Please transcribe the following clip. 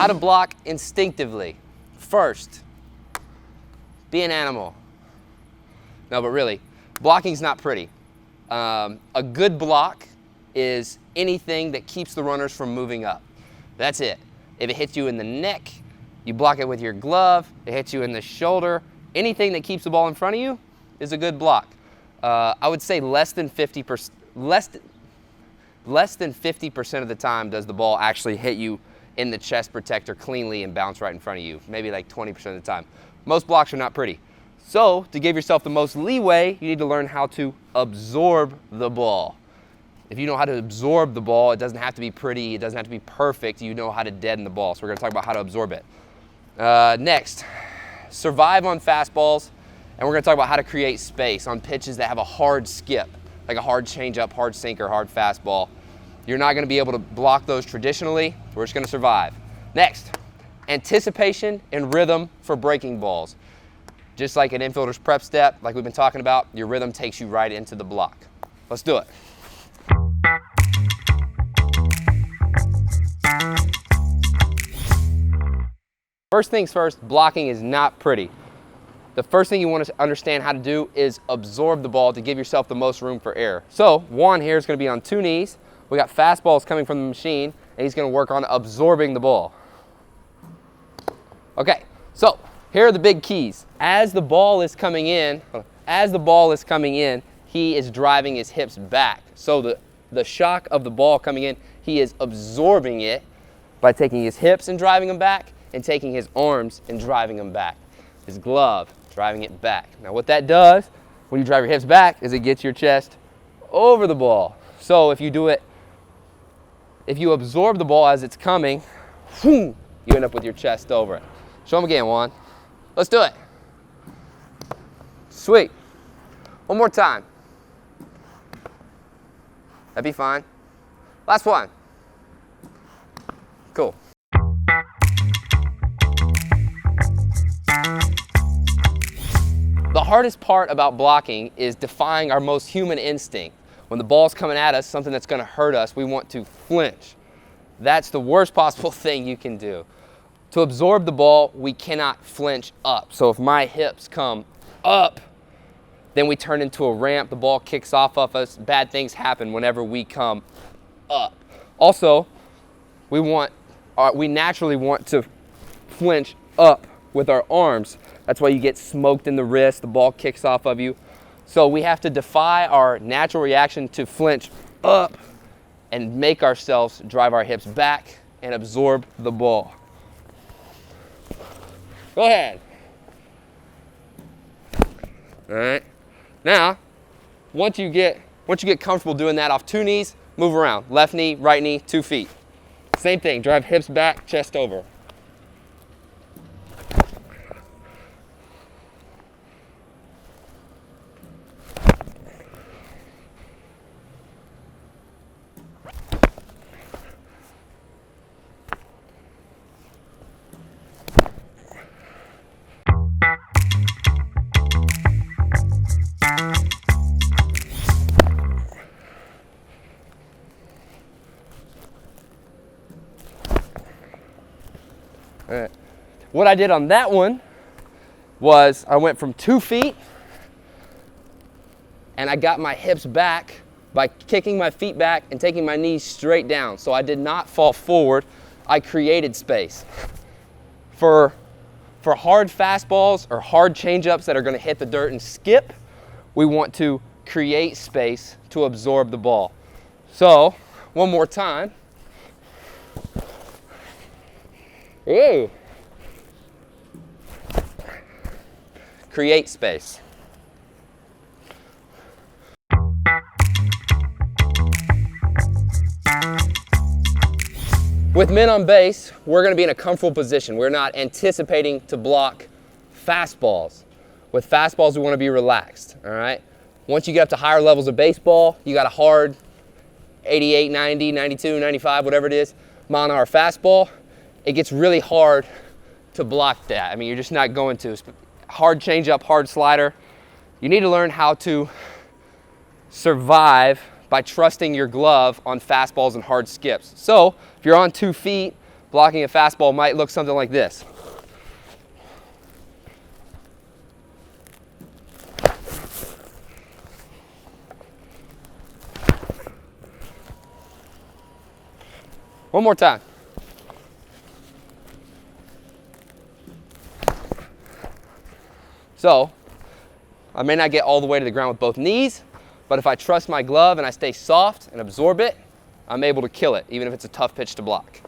How to block instinctively. First, be an animal. No, but really, blocking's not pretty. A good block is anything that keeps the runners from moving up. That's it. If it hits you in the neck, you block it with your glove. It hits you in the shoulder. Anything that keeps the ball in front of you is a good block. I would say less than 50% of the time does the ball actually hit you in the chest protector cleanly and bounce right in front of you. Maybe like 20% of the time. Most blocks are not pretty. So to give yourself the most leeway, you need to learn how to absorb the ball. If you know how to absorb the ball, it doesn't have to be pretty, it doesn't have to be perfect, you know how to deaden the ball. So we're gonna talk about how to absorb it. Next, survive on fastballs, and we're gonna talk about how to create space on pitches that have a hard skip, like a hard changeup, hard sinker, hard fastball. You're not gonna be able to block those traditionally, we're just gonna survive. Next, anticipation and rhythm for breaking balls. Just like an infielder's prep step, like we've been talking about, your rhythm takes you right into the block. Let's do it. First things first, blocking is not pretty. The first thing you want to understand how to do is absorb the ball to give yourself the most room for error. So Juan here is going to be on 2 knees. We got fastballs coming from the machine, and he's going to work on absorbing the ball. Okay, so here are the big keys. As the ball is coming in, he is driving his hips back. So the shock of the ball coming in, he is absorbing it by taking his hips and driving them back, and taking his arms and driving them back. His glove, driving it back. Now what that does, when you drive your hips back, is it gets your chest over the ball. So if you do it, if you absorb the ball as it's coming, you end up with your chest over it. Show him again, Juan. Let's do it. Sweet. One more time. That'd be fine. Last one. Cool. The hardest part about blocking is defying our most human instinct. When the ball's coming at us, something that's going to hurt us, we want to flinch. That's the worst possible thing you can do. To absorb the ball, we cannot flinch up. So if my hips come up, then we turn into a ramp, the ball kicks off of us, bad things happen whenever we come up. Also, we naturally want to flinch up with our arms. That's why you get smoked in the wrist, the ball kicks off of you. So we have to defy our natural reaction to flinch up and make ourselves drive our hips back and absorb the ball. Go ahead. All right. Now, once you get comfortable doing that off 2 knees, move around. Left knee, right knee, 2 feet. Same thing, drive hips back, chest over. All right. What I did on that one was I went from 2 feet and I got my hips back by kicking my feet back and taking my knees straight down. So I did not fall forward. I created space. For hard fastballs or hard changeups that are going to hit the dirt and skip, we want to create space to absorb the ball. So one more time. Ooh. Create space. With men on base, we're going to be in a comfortable position. We're not anticipating to block fastballs. With fastballs, we want to be relaxed, all right? Once you get up to higher levels of baseball, you got a hard 88, 90, 92, 95, whatever it is, mile-an-hour fastball. It gets really hard to block that. I mean, you're just not going to. Hard changeup, hard slider. You need to learn how to survive by trusting your glove on fastballs and hard skips. So if you're on 2 feet, Blocking a fastball might look something like this. One more time. So, I may not get all the way to the ground with both knees, but if I trust my glove and I stay soft and absorb it, I'm able to kill it, even if it's a tough pitch to block.